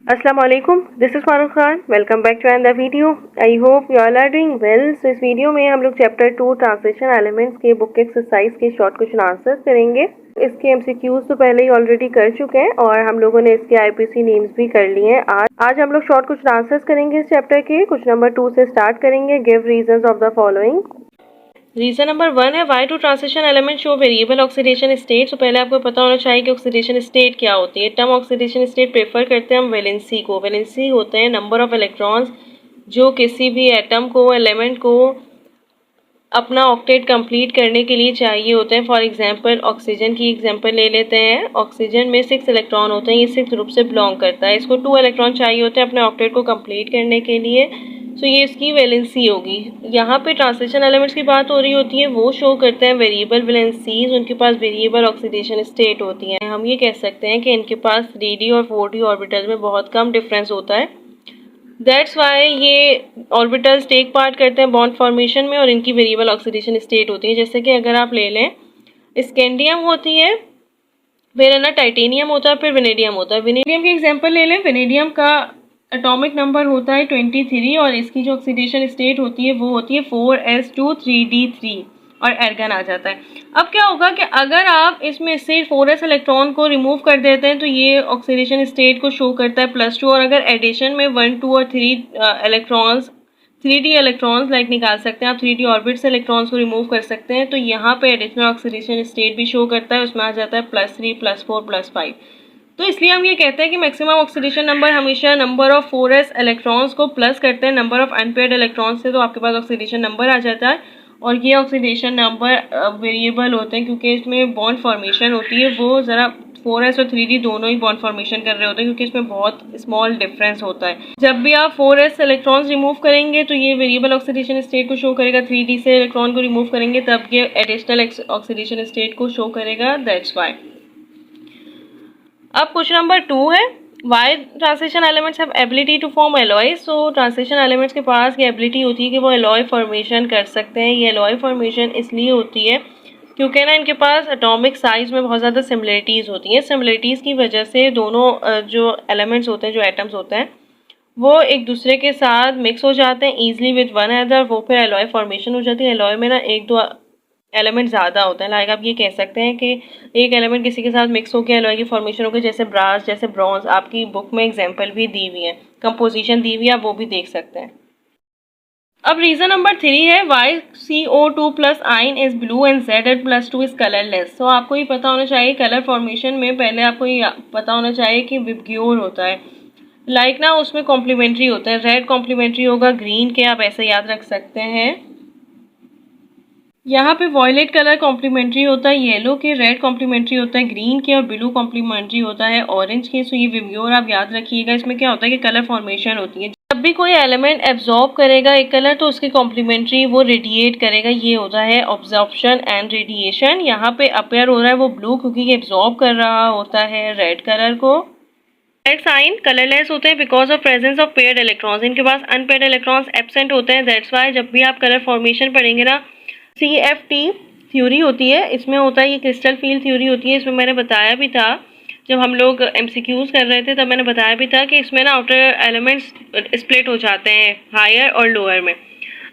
Assalamu alaikum, this is Farooq Khan. Welcome back to another video. I hope you all are doing well. So इस video में हम लोग chapter 2 translation elements के book exercise के short question answers करेंगे. इसके MCQs तो पहले ही ऑलरेडी कर चुके हैं और हम लोगों ने इसके आईपीसी नेम्स भी कर लिए हैं. आज हम लोग शॉर्ट क्वेश्चन आंसर्स करेंगे इस चैप्टर के. क्वेश्चन नंबर 2 से स्टार्ट करेंगे. Give reasons of the following. Reason number 1 है why to transition element show variable oxidation state. तो पहले आपको पता होना चाहिए कि ऑक्सीडेशन स्टेट क्या होती है. टर्म ऑक्सीडेशन स्टेट प्रेफर करते हैं हम वैलेंसी को. वैलेंसी होते हैं नंबर ऑफ इलेक्ट्रॉन्स जो किसी भी एटम को एलिमेंट को अपना ऑक्टेट कंप्लीट करने के लिए चाहिए होते हैं. फॉर एग्जांपल ऑक्सीजन की एग्जांपल ले लेते हैं. ऑक्सीजन में 6 इलेक्ट्रॉन होते हैं. ये 6 ग्रुप से बिलोंग करता है. इसको 2 इलेक्ट्रॉन चाहिए होते हैं अपने ऑक्टेट को कंप्लीट करने के लिए. सो ये इसकी वैलेंसी होगी. यहाँ पे ट्रांसलेशन एलिमेंट्स की बात हो रही होती है. वो शो करते हैं वेरिएबल वैलेंसीज. उनके पास वेरिएबल ऑक्सीडेशन स्टेट होती हैं. हम ये कह सकते हैं कि इनके पास 3d और 4d ऑर्बिटल में बहुत कम डिफरेंस होता है. दैट्स वाई ये ऑर्बिटल्स टेक पार्ट करते हैं बॉन्ड फॉर्मेशन में और इनकी वेरिएबल ऑक्सीडेशन स्टेट होती है. जैसे कि अगर आप ले लें स्कैंडियम होती है, फिर है ना टाइटेनियम होता है, फिर वेनेडियम होता है. वेनेडियम की एग्जांपल ले लें. वेनेडियम का एटॉमिक नंबर होता है 23 और इसकी जो ऑक्सीडेशन स्टेट होती है वो होती है 4s2 3d3 और एर्गन आ जाता है. अब क्या होगा कि अगर आप इसमें से 4s इलेक्ट्रॉन को रिमूव कर देते हैं तो ये ऑक्सीडेशन स्टेट को शो करता है +2. और अगर एडिशन में 1 2 और 3 इलेक्ट्रॉन्स 3d इलेक्ट्रॉन्स लाइक निकाल सकते हैं आप. 3d ऑर्बिट से इलेक्ट्रॉन्स को रिमूव कर सकते हैं तो यहाँ पे एडिशनल ऑक्सीडेशन स्टेट भी शो करता है. उसमें आ जाता है +3 +4 +5. तो इसलिए हम ये कहते हैं कि मैक्सिमम ऑक्सीडेशन नंबर हमेशा नंबर ऑफ 4s इलेक्ट्रॉन्स को प्लस करते हैं नंबर ऑफ अनपेयर्ड इलेक्ट्रॉन्स से. तो आपके पास ऑक्सीडेशन नंबर आ जाता है. और ये ऑक्सीडेशन नंबर वेरिएबल होते हैं क्योंकि इसमें बॉन्ड फॉर्मेशन होती है. वो ज़रा 4s और 3d दोनों ही बॉन्ड फॉर्मेशन कर रहे होते हैं क्योंकि इसमें बहुत स्मॉल डिफरेंस होता है. जब भी आप 4s इलेक्ट्रॉन्स रिमूव करेंगे तो ये वेरिएबल ऑक्सीडेशन स्टेट को शो करेगा. 3d से इलेक्ट्रॉन को रिमूव करेंगे तब ये एडिशनल ऑक्सीडेशन स्टेट को शो करेगा. That's why. अब क्वेश्चन नंबर 2 है why translation elements have ability to form alloys. So translation elements के पास ये एबिलिटी होती है कि वो एलॉय फॉर्मेशन कर सकते हैं. ये एलॉय फॉर्मेशन इसलिए होती है क्योंकि ना इनके पास एटॉमिक साइज में बहुत ज़्यादा सिमिलरिटीज़ होती हैं. सिमिलरिटीज़ की वजह से दोनों जो एलिमेंट्स होते हैं, जो एटम्स होते हैं, वो एक दूसरे के साथ मिक्स हो जाते हैं ईजिली विद वन अदर. वो फिर एलॉय फॉर्मेशन हो जाती है. एलॉय में ना 1-2 एलिमेंट ज़्यादा होता है. लाइक आप ये कह सकते हैं कि एक एलिमेंट किसी के साथ मिक्स होकर एलॉय की फॉर्मेशन हो गई. जैसे ब्रास, जैसे ब्रॉन्ज. आपकी बुक में एग्जांपल भी दी हुई है, कंपोजिशन दी हुई है, आप वो भी देख सकते हैं. अब रीज़न नंबर 3 है why CO2 plus ion is blue and ZN+2 is colourless. तो आपको ये पता होना चाहिए कलर फॉर्मेशन में पहले आपको ये पता होना चाहिए कि विबग्योर होता है. लाइक ना उसमें कॉम्प्लीमेंट्री होता है. रेड कॉम्प्लीमेंट्री होगा ग्रीन के, आप ऐसे याद रख सकते हैं. यहाँ पे वॉयलेट कलर कॉम्प्लीमेंट्री होता है येलो के, रेड कॉम्प्लीमेंट्री होता है ग्रीन के और ब्लू कॉम्प्लीमेंट्री होता है ऑरेंज के. सो ये विबग्योर आप याद रखिएगा. इसमें क्या होता है कि कलर फॉर्मेशन होती है. जब भी कोई एलिमेंट एब्जॉर्ब करेगा एक कलर तो उसके कॉम्प्लीमेंट्री वो रेडिएट करेगा. ये होता है ऑब्जॉर्प्शन एंड रेडिएशन. यहाँ पे अपेयर हो रहा है वो ब्लू क्योंकि ये एब्जॉर्ब कर रहा होता है रेड कलर को. रेड साइन कलरलेस होते हैं because of presence of paired electrons. इनके पास अनपेयर्ड इलेक्ट्रॉन्स एब्सेंट होते हैं. दैट्स वाई जब भी आप कलर फॉर्मेशन पढ़ेंगे ना CFT थ्योरी होती है, इसमें होता है ये क्रिस्टल फील्ड थ्योरी होती है. इसमें मैंने बताया भी था जब हम लोग MCQs कर रहे थे तब मैंने बताया भी था कि इसमें ना आउटर एलिमेंट्स स्प्लिट हो जाते हैं हायर और लोअर में.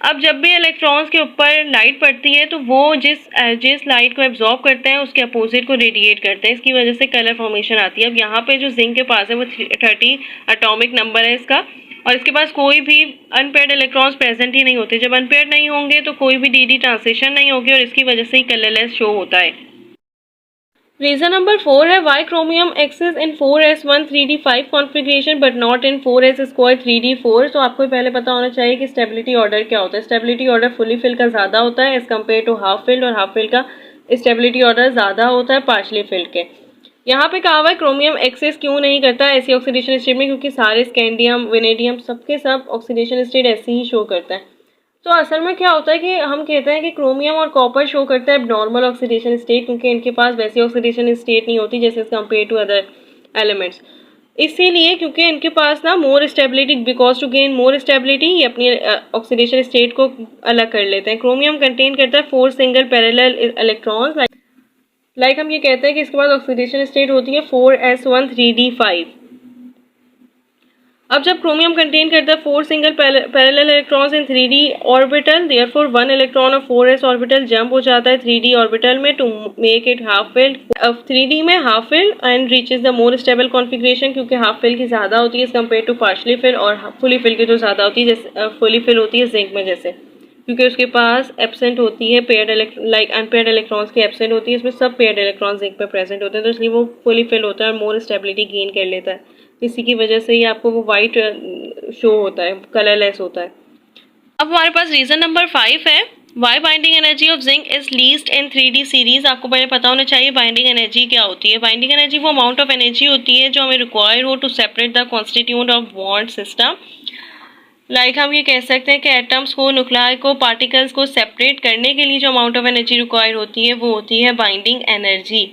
अब जब भी इलेक्ट्रॉन्स के ऊपर लाइट पड़ती है तो वो जिस लाइट को एब्जॉर्ब करते हैं उसके अपोजिट को रेडिएट करते हैं. इसकी वजह से कलर फॉर्मेशन आती है. अब यहाँ पे जो जिंक के पास है वो 30 एटॉमिक नंबर है इसका और इसके पास कोई भी अनपेयर्ड इलेक्ट्रॉन्स प्रेजेंट ही नहीं होते. जब अनपेयर्ड नहीं होंगे तो कोई भी DD ट्रांसलेशन नहीं होगी और इसकी वजह से ही कलरलेस शो होता है. रीजन नंबर 4 है why chromium exists in 4s1 3d5 configuration but not in 4s² 3d4. तो आपको पहले पता होना चाहिए कि स्टेबिलिटी ऑर्डर क्या होता है. स्टेबिलिटी ऑर्डर फुली फिल का ज़्यादा होता है as compare to half filled और हाफ फिल्ड का स्टेबिलिटी ऑर्डर ज़्यादा होता है पार्शली फिल्ड के. यहाँ पे कहा हुआ है क्रोमियम एक्सेस क्यों नहीं करता है ऐसी ऑक्सीडेशन स्टेट में क्योंकि सारे स्कैंडियम वेनेडियम सबके सब ऑक्सीडेशन स्टेट ऐसे ही शो करता है. तो असल में क्या होता है कि हम कहते हैं कि क्रोमियम और कॉपर शो करता है नॉर्मल ऑक्सीडेशन स्टेट क्योंकि इनके पास वैसी ऑक्सीडेशन स्टेट नहीं होती जैसे कंपेयर टू अदर एलिमेंट्स. इसीलिए क्योंकि इनके पास ना more stability, because to gain more stability ये अपनी ऑक्सीडेशन स्टेट को अलग कर लेते हैं. क्रोमियम कंटेन करता है 4 सिंगल पैरेलल इलेक्ट्रॉन्स. लाइक हम ये कहते हैं कि इसके पास ऑक्सीडेशन स्टेट होती है 4s1 3d5. अब जब क्रोमियम कंटेन करता है 4 single parallel electrons in 3D orbital, therefore 1 electron of 4s orbital jump हो जाता है 3D ऑर्बिटल में to make it half filled. अब 3D में half filled and reaches the more stable configuration, क्योंकि हाफ फिल की ज़्यादा होती है as compare to partially fill, और फुली फिल की तो ज़्यादा होती है, जैसे फुली फिल होती है जिंक में जैसे, क्योंकि उसके पास एब्सेंट होती है पेयर्ड लाइक अनपेयर्ड इलेक्ट्रॉन्स की एब्सेंट होती है, इसमें सब पेयर्ड इलेक्ट्रॉन्स जिंक पे प्रेजेंट होते हैं, तो इसलिए वो फुली फिल होता है और मोर स्टेबिलिटी गेन कर लेता है। इसी की वजह से ही आपको वो वाइट शो होता है, कलरलेस होता है। अब हमारे पास रीजन नंबर 5 है, why binding energy of zinc is least in 3D series. आपको पहले पता होना चाहिए बाइंडिंग एनर्जी क्या होती है। बाइंडिंग एनर्जी वो अमाउंट ऑफ एनर्जी होती है जो हमें रिक्वायर हो to separate the constituent of bond system. Like हम ये कह सकते हैं कि एटम्स को, न्यूक्लियाई को, पार्टिकल्स को सेपरेट करने के लिए जो अमाउंट ऑफ एनर्जी रिक्वायर होती है वो होती है बाइंडिंग एनर्जी।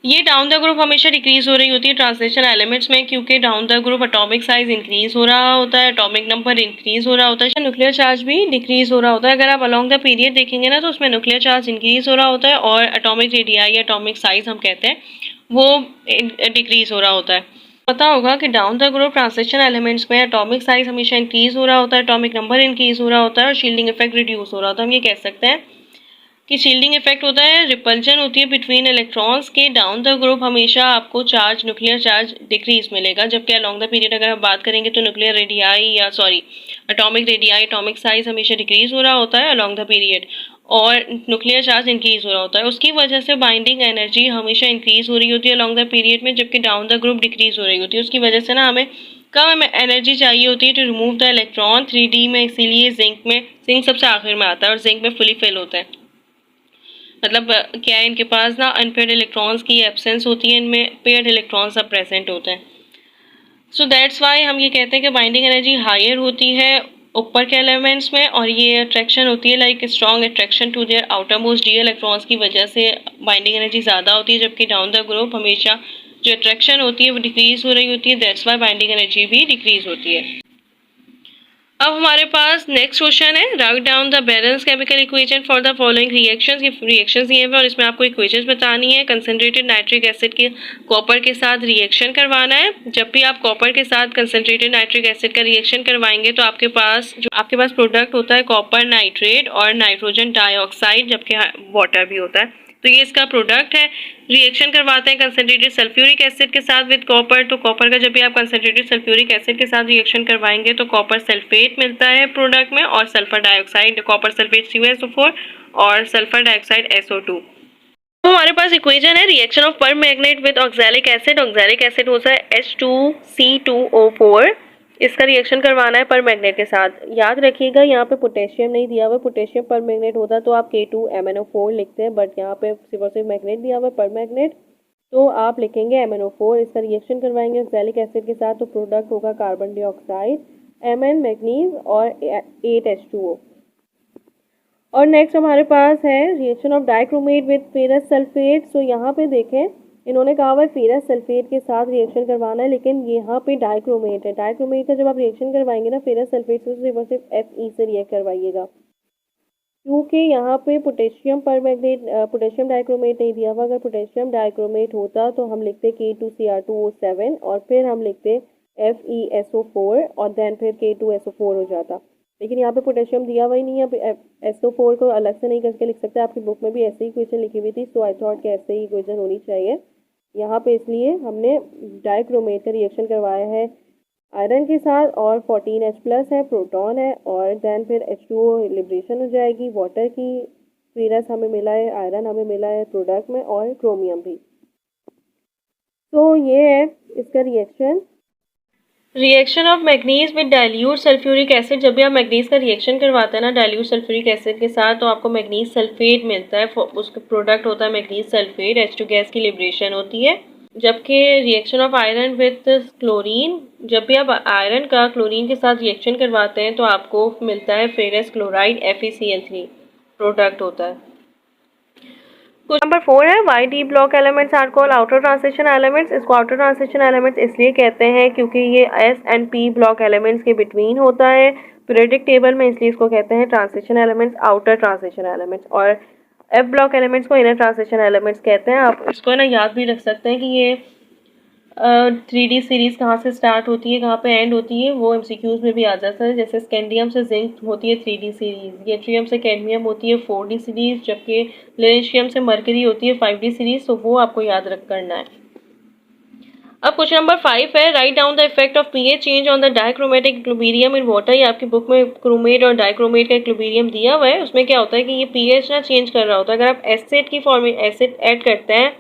ये डाउन द ग्रुप हमेशा डिक्रीज हो रही होती है ट्रांसलेशन एलिमेंट्स में, क्योंकि down the group atomic size increase हो रहा होता है, एटॉमिक नंबर इंक्रीज हो रहा होता है, न्यूक्लियर चार्ज भी डिक्रीज हो रहा होता है। अगर आप अलॉन्ग द पीरियड देखेंगे ना तो उसमें न्यूक्लियर चार्ज इंक्रीज हो रहा होता है और एटॉमिक रेडियाई या एटॉमिक साइज हम कहते हैं वो डिक्रीज हो रहा होता है। पता होगा कि down the group translation elements में एटॉमिक साइज हमेशा इंक्रीज हो रहा होता है, एटॉमिक नंबर इंक्रीज हो रहा होता है और शील्डिंग इफेक्ट रिड्यूस हो रहा होता है। हम ये कह सकते हैं कि शील्डिंग इफेक्ट होता है, रिपल्जन होती है बिटवीन इलेक्ट्रॉन्स के। डाउन द ग्रुप हमेशा आपको चार्ज, न्यूक्लियर चार्ज डिक्रीज मिलेगा, जबकि अलॉन्ग द पीरियड अगर हम बात करेंगे तो न्यूक्लियर रेडियाई या एटॉमिक रेडियाई, एटॉमिक साइज हमेशा डिक्रीज हो रहा होता है अलॉन्ग द पीरियड और न्यूक्लियर चार्ज इंक्रीज हो रहा होता है। उसकी वजह से बाइंडिंग एनर्जी हमेशा इंक्रीज हो रही होती है अलॉन्ग द पीरियड में, जबकि डाउन द ग्रुप डिक्रीज हो रही होती है। उसकी वजह से ना हमें कम एनर्जी चाहिए होती है to remove the electron 3D में, इसीलिए जिंक सबसे आखिर में आता है और जिंक में फुली फिल होता है। मतलब क्या है, इनके पास ना अनपेयर्ड इलेक्ट्रॉन्स की एब्सेंस होती है, इनमें पेयर्ड इलेक्ट्रॉन्स सब प्रेजेंट होते हैं। सो दैट्स वाई हम ये कहते हैं कि बाइंडिंग एनर्जी हायर होती है ऊपर के एलिमेंट्स में, और ये अट्रैक्शन होती है like strong attraction to their outermost D electrons की वजह से बाइंडिंग एनर्जी ज़्यादा होती है, जबकि डाउन द ग्रुप हमेशा जो अट्रैक्शन होती है वो डिक्रीज हो रही होती है। दैट्स वाई बाइंडिंग एनर्जी भी डिक्रीज होती है। अब हमारे पास नेक्स्ट क्वेश्चन है, write down the balance chemical equation for the following reactions. ये रिएक्शंस दिए हुए और इसमें आपको इक्वेशंस बतानी है। कंसंट्रेटेड नाइट्रिक एसिड के कॉपर के साथ रिएक्शन करवाना है। जब भी आप कॉपर के साथ कंसंट्रेटेड नाइट्रिक एसिड का रिएक्शन करवाएंगे तो आपके पास प्रोडक्ट होता है कॉपर नाइट्रेट और नाइट्रोजन डाइऑक्साइड, जबकि वाटर भी होता है, तो ये इसका प्रोडक्ट है। रिएक्शन करवाते हैं कंसंट्रेटेड सल्फ्यूरिक एसिड के साथ विद कॉपर, तो कॉपर का जब भी आप कंसंट्रेटेड सल्फ्यूरिक एसिड के साथ रिएक्शन करवाएंगे तो कॉपर सल्फेट मिलता है प्रोडक्ट में और sulphur dioxide, copper sulphate CuSO4 और सल्फर डाइऑक्साइड SO2। तो हमारे पास इक्वेशन है रिएक्शन ऑफ पर magnet with oxalic acid. Oxalic acid होता है H2C2O4, इसका रिएक्शन करवाना है पर मैग्नेट के साथ। याद रखिएगा यहाँ पे पोटेशियम नहीं दिया हुआ, पोटेशियम पर मैग्नेट होता तो आप K2MnO4 लिखते हैं, बट यहाँ पे सिर्फ और सिर्फ मैग्नेट दिया हुआ है पर मैग्नेट, तो आप लिखेंगे MnO4। इसका रिएक्शन करवाएंगे ऑक्सैलिक एसिड के साथ तो प्रोडक्ट होगा कार्बन डाइऑक्साइड, Mn मैग्नीज और 8H2O। और नेक्स्ट हमारे पास है reaction of dichromate with ferrous sulphate. So यहाँ पे देखें इन्होंने कहा हुआ है फेरस सल्फेट के साथ रिएक्शन करवाना है, लेकिन यहाँ पे डाइक्रोमेट है। डाइक्रोमेट का जब आप रिएक्शन करवाएंगे ना फेरस सल्फेट से, सिर्फ और सिर्फ Fe से रिएक्ट करवाइएगा, क्योंकि यहाँ पे पोटेशियम पर मैग्नेट, पोटेशियम डाइक्रोमेट नहीं दिया हुआ। अगर पोटेशियम डाइक्रोमेट होता तो हम लिखते K2Cr2O7 और फिर हम लिखते FeSO4 और देन फिर K2SO4 हो जाता, लेकिन यहाँ पे पोटेशियम दिया हुआ ही नहीं है। SO4 को अलग से नहीं करके लिख सकते, आपकी बुक में भी ऐसे ही क्वेश्चन लिखी हुई थी, सो आई थॉट कि ऐसे ही क्वेश्चन होनी चाहिए यहाँ पे, इसलिए हमने डाइक्रोमेट का रिएक्शन करवाया है आयरन के साथ और 14H+ है, प्रोटॉन है, और देन फिर H2O लिब्रेशन हो जाएगी वाटर की। फेरस हमें मिला है, आयरन हमें मिला है प्रोडक्ट में और क्रोमियम भी। तो ये है इसका reaction of manganese with dilute sulphuric acid. जब भी आप मैग्नीज का रिएक्शन करवाते हैं ना डाइल्यूट सल्फ्यूरिक एसिड के साथ, तो आपको मैग्नीज सल्फेट मिलता है, उसका प्रोडक्ट होता है मैग्नीज सल्फेट, H2 गैस की लिब्रेशन होती है। जबकि reaction of iron with chlorine, जब भी आप आयरन का क्लोरीन के साथ रिएक्शन करवाते हैं तो आपको मिलता है फेरस क्लोराइड FeCl3, प्रोडक्ट होता है। क्वेश्चन नंबर 4 है, why D block elements are called outer transition elements. इसको आउटर ट्रांजिशन एलिमेंट्स इसलिए कहते हैं क्योंकि ये S and P block elements के बिटवीन होता है पीरियोडिक टेबल में, इसलिए इसको कहते हैं transition elements, outer transition elements. और F ब्लॉक एलिमेंट्स को इनर ट्रांजिशन एलिमेंट्स कहते हैं। आप इसको ना याद भी रख सकते हैं कि ये 3D सीरीज कहाँ से स्टार्ट होती है, कहाँ पे एंड होती है, वो MCQs में भी आ जाता है। जैसे स्कैंडियम से जिंक होती है 3D सीरीज, यट्रियम से कैडमियम होती है 4D सीरीज, जबकि लेनेशियम से मरकरी होती है 5D सीरीज। तो वो आपको याद रख करना है। अब क्वेश्चन नंबर 5 है, write down the effect of pH change on the dichromatic equilibrium in water. ये आपकी बुक में क्रोमेट और डाइक्रोमेट का इक्विलिब्रियम दिया हुआ है। उसमें क्या होता है कि ये pH ना चेंज कर रहा होता है। अगर आप एसिड ऐड करते हैं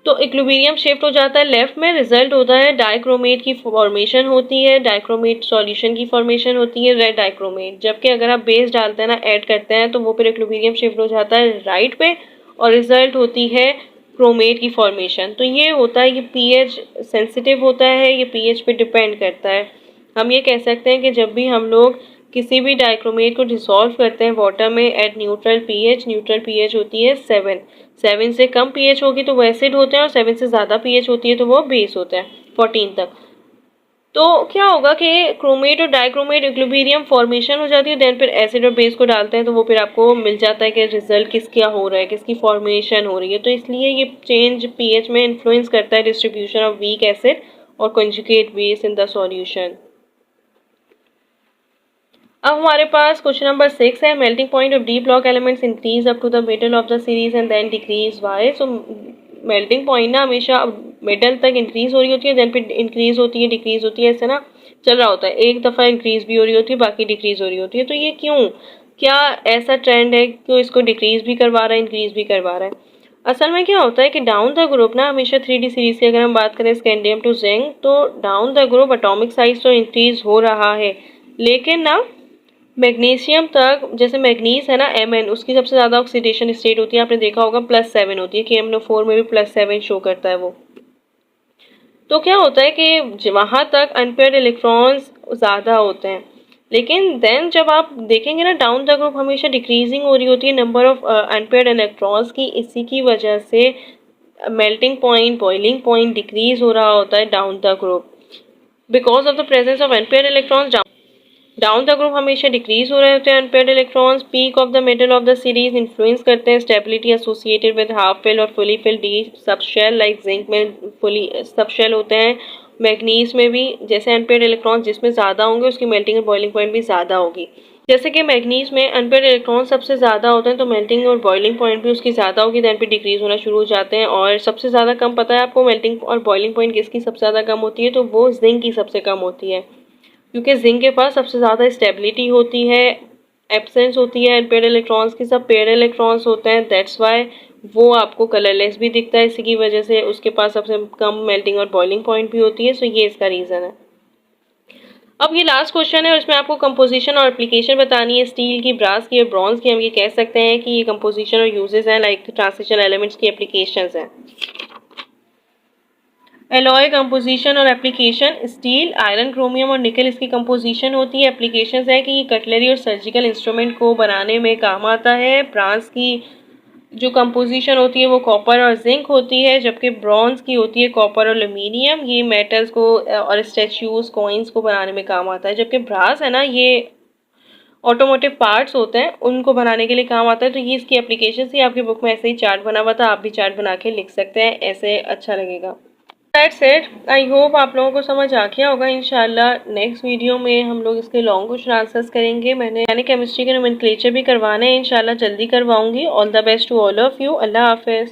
तो इक्विलिब्रियम शिफ्ट हो जाता है लेफ्ट में, रिजल्ट होता है डाइक्रोमेट की फॉर्मेशन होती है, डाइक्रोमेट सॉल्यूशन की फॉर्मेशन होती है, रेड डाइक्रोमेट। जबकि अगर आप बेस डालते हैं ना, ऐड करते हैं, तो वो फिर इक्विलिब्रियम शिफ्ट हो जाता है राइट पे और रिजल्ट होती है क्रोमेट की फॉर्मेशन। तो ये होता है कि पीएच सेंसिटिव होता है, ये पीएच पे डिपेंड करता है। हम ये कह सकते हैं कि जब भी हम लोग किसी भी डाइक्रोमेट को डिसॉल्व करते हैं वाटर में एट न्यूट्रल पीएच होती है 7 से कम पीएच होगी तो वो एसिड होते हैं, और 7 से ज़्यादा पीएच होती है तो वो बेस होता है 14 तक। तो क्या होगा कि क्रोमेट और डाइक्रोमेट इक्विलिब्रियम फॉर्मेशन हो जाती है, देन फिर एसिड और बेस को डालते हैं तो वो फिर आपको मिल जाता है कि रिजल्ट किसका हो रहा है, किसकी फॉर्मेशन हो रही है। तो इसलिए ये चेंज पीएच में इन्फ्लुएंस करता है डिस्ट्रीब्यूशन ऑफ वीक एसिड और conjugate base in the solution. अब हमारे पास क्वेश्चन नंबर 6 है, melting point of D block elements increase up to the middle of the series and then decrease why. So melting point ना हमेशा middle तक increase हो रही होती है, देन फिर इंक्रीज होती है, डिक्रीज होती है, ऐसे ना चल रहा होता है। एक दफ़ा इंक्रीज भी हो रही होती है, बाकी डिक्रीज हो रही होती है। तो ये क्यों, क्या ऐसा ट्रेंड है, क्यों इसको डिक्रीज भी करवा रहा है, इंक्रीज भी करवा रहा है? असल में क्या होता है कि डाउन द ग्रुप ना हमेशा 3D सीरीज की अगर हम बात करें स्कैंडियम टू जिंक, तो down the group atomic size तो इंक्रीज हो रहा है, लेकिन ना मैग्नीशियम तक, जैसे मैग्नीज है ना Mn, उसकी सबसे ज़्यादा ऑक्सीडेशन स्टेट होती है, आपने देखा होगा +7 होती है, KMnO4 में भी +7 शो करता है वो। तो क्या होता है कि वहाँ तक अनपेयर्ड इलेक्ट्रॉन्स ज़्यादा होते हैं, लेकिन देन जब आप देखेंगे ना डाउन द ग्रुप हमेशा डिक्रीजिंग हो रही होती है नंबर ऑफ अनपेयर्ड इलेक्ट्रॉन्स की। इसी की वजह से melting point, boiling point decrease हो रहा होता है down the group because of the presence of unpaired electrons. Down the group हमेशा डिक्रीज हो रहे होते हैं unpaired electrons. Peak of the middle of the series influence करते हैं stability associated with half fill और fully fill D sub shell, like zinc में fully sub shell होते हैं, मैग्नीज में भी जैसे अनपेयर्ड इलेक्ट्रॉन्स जिसमें ज़्यादा होंगे उसकी मेल्टिंग और बॉइलिंग पॉइंट भी ज़्यादा होगी। जैसे कि मैग्नीज में अनपेयर्ड इलेक्ट्रॉन सबसे ज़्यादा होते हैं तो मेल्टिंग और बॉइलिंग पॉइंट भी उसकी ज़्यादा होगी, देन फिर डिक्रीज होना शुरू हो जाते हैं। और सबसे ज़्यादा कम पता है आपको मेल्टिंग और बॉइलिंग पॉइंट किसकी सबसे ज़्यादा कम होती है, तो वो जिंक की सबसे कम होती है, क्योंकि जिंक के पास सबसे ज़्यादा स्टेबिलिटी होती है, एब्सेंस होती है अनपेयर्ड इलेक्ट्रॉन्स की, सब पेयर्ड इलेक्ट्रॉन्स होते हैं, दैट्स वाई वो आपको कलरलेस भी दिखता है। इसी की वजह से उसके पास सबसे कम मेल्टिंग और बॉइलिंग पॉइंट भी होती है। सो ये इसका रीज़न है। अब ये लास्ट क्वेश्चन है और इसमें आपको कंपोजिशन और एप्लीकेशन बतानी है स्टील की, ब्रास की और ब्रॉन्ज की। हम ये कह सकते हैं कि ये कंपोजिशन और यूजेस हैं, लाइक ट्रांजिशन एलिमेंट्स की एप्लीकेशंस हैं। एलॉय कंपोजिशन और एप्लीकेशन, स्टील, आयरन, क्रोमियम और निकल इसकी कंपोजिशन होती है। एप्लीकेशंस है कि ये कटलरी और सर्जिकल इंस्ट्रूमेंट को बनाने में काम आता है। ब्रांज की जो कंपोजिशन होती है वो कॉपर और जिंक होती है, जबकि ब्रॉन्ज की होती है कॉपर और एल्यूमिनियम। ये मेटल्स को और स्टैच्यूज, कॉइन्स को बनाने में काम आता है। जबकि ब्रास है ना, ये ऑटोमोटिव पार्ट्स होते हैं उनको बनाने के लिए काम आता है। तो ये इसकी एप्लीकेशन थी। आपकी बुक में ऐसे ही चार्ट बना हुआ था, आप भी चार्ट बना के लिख सकते हैं, ऐसे अच्छा लगेगा। That's it. आई होप आप लोगों को समझ आ गया होगा। इंशाल्लाह नेक्स्ट वीडियो में हम लोग इसके लॉन्ग क्वेश्चन आंसर्स करेंगे। मैंने केमिस्ट्री के नोमेनक्लेचर भी करवाना है, इंशाल्लाह जल्दी करवाऊंगी। All the best to all of you. अल्लाह हाफिज़।